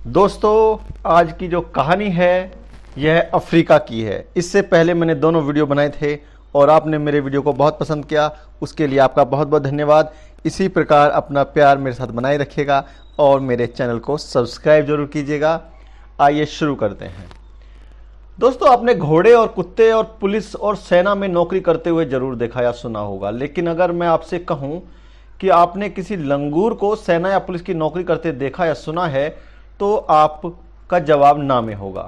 दोस्तों, आज की जो कहानी है यह अफ्रीका की है। इससे पहले मैंने दोनों वीडियो बनाए थे और आपने मेरे वीडियो को बहुत पसंद किया, उसके लिए आपका बहुत बहुत धन्यवाद। इसी प्रकार अपना प्यार मेरे साथ बनाए रखिएगा और मेरे चैनल को सब्सक्राइब जरूर कीजिएगा। आइए शुरू करते हैं। दोस्तों, आपने घोड़े और कुत्ते और पुलिस और सेना में नौकरी करते हुए जरूर देखा या सुना होगा, लेकिन अगर मैं आपसे कहूं कि आपने किसी लंगूर को सेना या पुलिस की नौकरी करते देखा या सुना है तो आपका जवाब ना में होगा,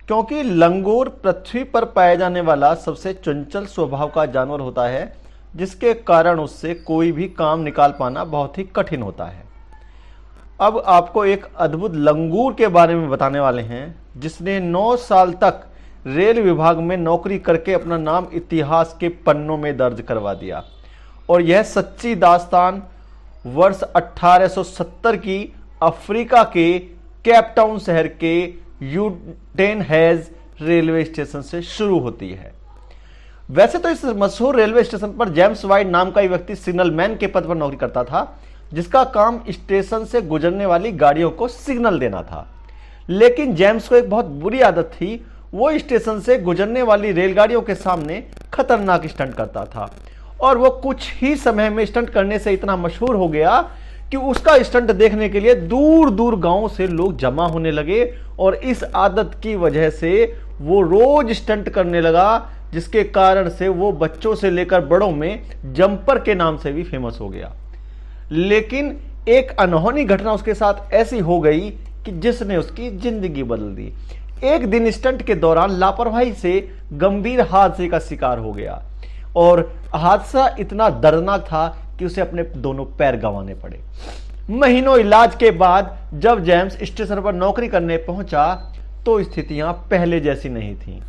क्योंकि लंगूर पृथ्वी पर पाया जाने वाला सबसे चंचल स्वभाव का जानवर होता है, जिसके कारण उससे कोई भी काम निकाल पाना बहुत ही कठिन होता है। अब आपको एक अद्भुत लंगूर के बारे में बताने वाले हैं, जिसने 9 साल तक रेल विभाग में नौकरी करके अपना नाम इतिहास के पन्नों में दर्ज करवा दिया। और यह सच्ची दास्तान वर्ष 1870 की अफ्रीका के केपटाउन शहर के यूटेनहेज रेलवे स्टेशन से शुरू होती है। वैसे तो इस मशहूर रेलवे स्टेशन पर जेम्स वाइट नाम का एक व्यक्ति सिग्नल मैन के पद पर नौकरी करता था, जिसका काम स्टेशन से गुजरने वाली गाड़ियों को सिग्नल देना था। लेकिन जेम्स को एक बहुत बुरी आदत थी, वो स्टेशन से गुजरने वाली रेलगाड़ियों के सामने खतरनाक स्टंट करता था। और वो कुछ ही समय में स्टंट करने से इतना मशहूर हो गया कि उसका स्टंट देखने के लिए दूर दूर गांवों से लोग जमा होने लगे। और इस आदत की वजह से वो रोज स्टंट करने लगा, जिसके कारण से वो बच्चों से लेकर बड़ों में जंपर के नाम से भी फेमस हो गया। लेकिन एक अनहोनी घटना उसके साथ ऐसी हो गई कि जिसने उसकी जिंदगी बदल दी। एक दिन स्टंट के दौरान लापरवाही से गंभीर हादसे का शिकार हो गया और हादसा इतना दर्दनाक था कि उसे अपने दोनों पैर गंवाने पड़े। महीनों इलाज के बाद जब जेम्स स्टेशन पर नौकरी करने पहुंचा तो स्थितियां पहले जैसी नहीं थीं।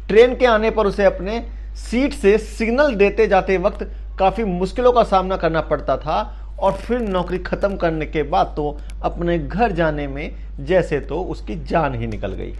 ट्रेन के आने पर उसे अपने सीट से सिग्नल देते जाते वक्त काफी मुश्किलों का सामना करना पड़ता था और फिर नौकरी खत्म करने के बाद तो अपने घर जाने में जैसे तो उसकी जान ही निकल गई।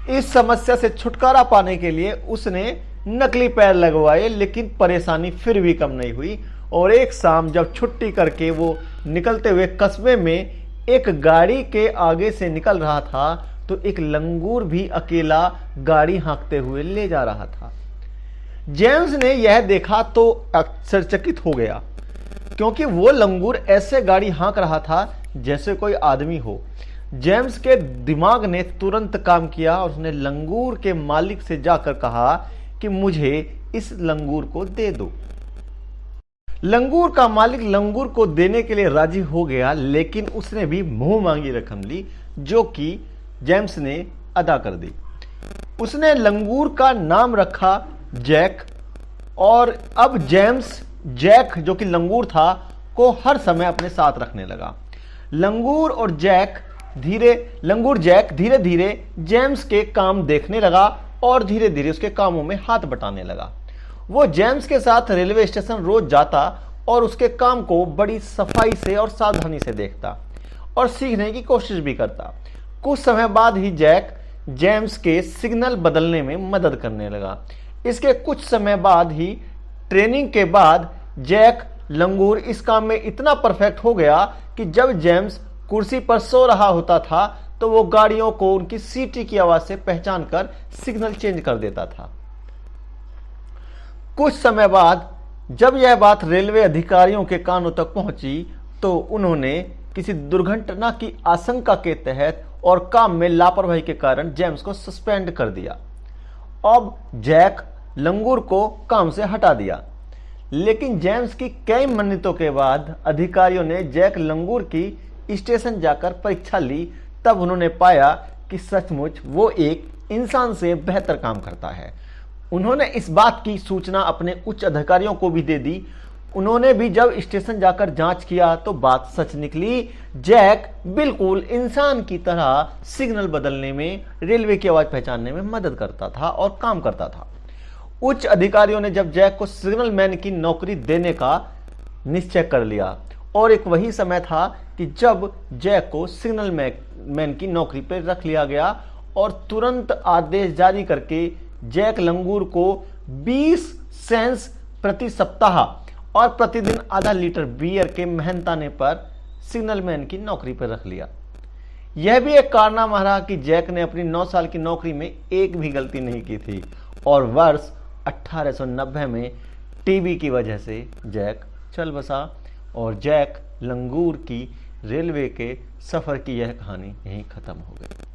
इस समस्या से छुटकारा पाने के लिए उसने नकली पैर लगवाए, लेकिन परेशानी फिर भी कम नहीं हुई। और एक शाम जब छुट्टी करके वो निकलते हुए कस्बे में एक गाड़ी के आगे से निकल रहा था तो एक लंगूर भी अकेला गाड़ी हाँकते हुए ले जा रहा था। जेम्स ने यह देखा तो आश्चर्यचकित हो गया, क्योंकि वो लंगूर ऐसे गाड़ी हाँक रहा था जैसे कोई आदमी हो। जेम्स के दिमाग ने तुरंत काम किया और उसने लंगूर के मालिक से जाकर कहा कि मुझे इस लंगूर को दे दो। लंगूर का मालिक लंगूर को देने के लिए राजी हो गया, लेकिन उसने भी मुंह मांगी रकम ली, जो कि जेम्स ने अदा कर दी। उसने लंगूर का नाम रखा जैक, और अब जेम्स जैक, जो कि लंगूर था, को हर समय अपने साथ रखने लगा। लंगूर जैक धीरे धीरे जेम्स के काम देखने लगा और धीरे धीरे उसके कामों में हाथ बटाने लगा। वो जेम्स के साथ रेलवे स्टेशन रोज जाता और उसके काम को बड़ी सफाई से और सावधानी से देखता और सीखने की कोशिश भी करता। कुछ समय बाद ही जैक जेम्स के सिग्नल बदलने में मदद करने लगा। इसके कुछ समय बाद ही ट्रेनिंग के बाद जैक लंगूर इस काम में इतना परफेक्ट हो गया कि जब जेम्स कुर्सी पर सो रहा होता था तो वो गाड़ियों को उनकी सीटी की आवाज से पहचान कर सिग्नल चेंज कर देता था। कुछ समय बाद जब यह बात रेलवे अधिकारियों के कानों तक पहुंची तो उन्होंने किसी दुर्घटना की आशंका के तहत और काम में लापरवाही के कारण जेम्स को सस्पेंड कर दिया। अब जैक लंगूर को काम से हटा दिया, लेकिन जेम्स की कई मिन्नतों के बाद अधिकारियों ने जैक लंगूर की स्टेशन जाकर परीक्षा ली। तब उन्होंने पाया कि सचमुच वो एक इंसान से बेहतर काम करता है। उन्होंने इस बात की सूचना अपने उच्च अधिकारियों को भी दे दी। उन्होंने भी जब स्टेशन जाकर जांच किया तो बात सच निकली। जैक बिल्कुल इंसान की तरह सिग्नल बदलने में, रेलवे की आवाज पहचानने में मदद करता था और काम करता था। उच्च अधिकारियों ने जब जैक को सिग्नल मैन की नौकरी देने का निश्चय कर लिया, और एक वही समय था कि जब जैक को सिग्नल मैन की नौकरी पर रख लिया गया और तुरंत आदेश जारी करके जैक लंगूर को 20 सेंस प्रति सप्ताह और प्रतिदिन आधा लीटर बियर के मेहनताने पर सिग्नलमैन की नौकरी पर रख लिया। यह भी एक कारनामा रहा कि जैक ने अपनी 9 साल की नौकरी में एक भी गलती नहीं की थी और वर्ष 1890 में टीबी की वजह से जैक चल बसा और जैक लंगूर की रेलवे के सफ़र की यह कहानी यहीं ख़त्म हो गई।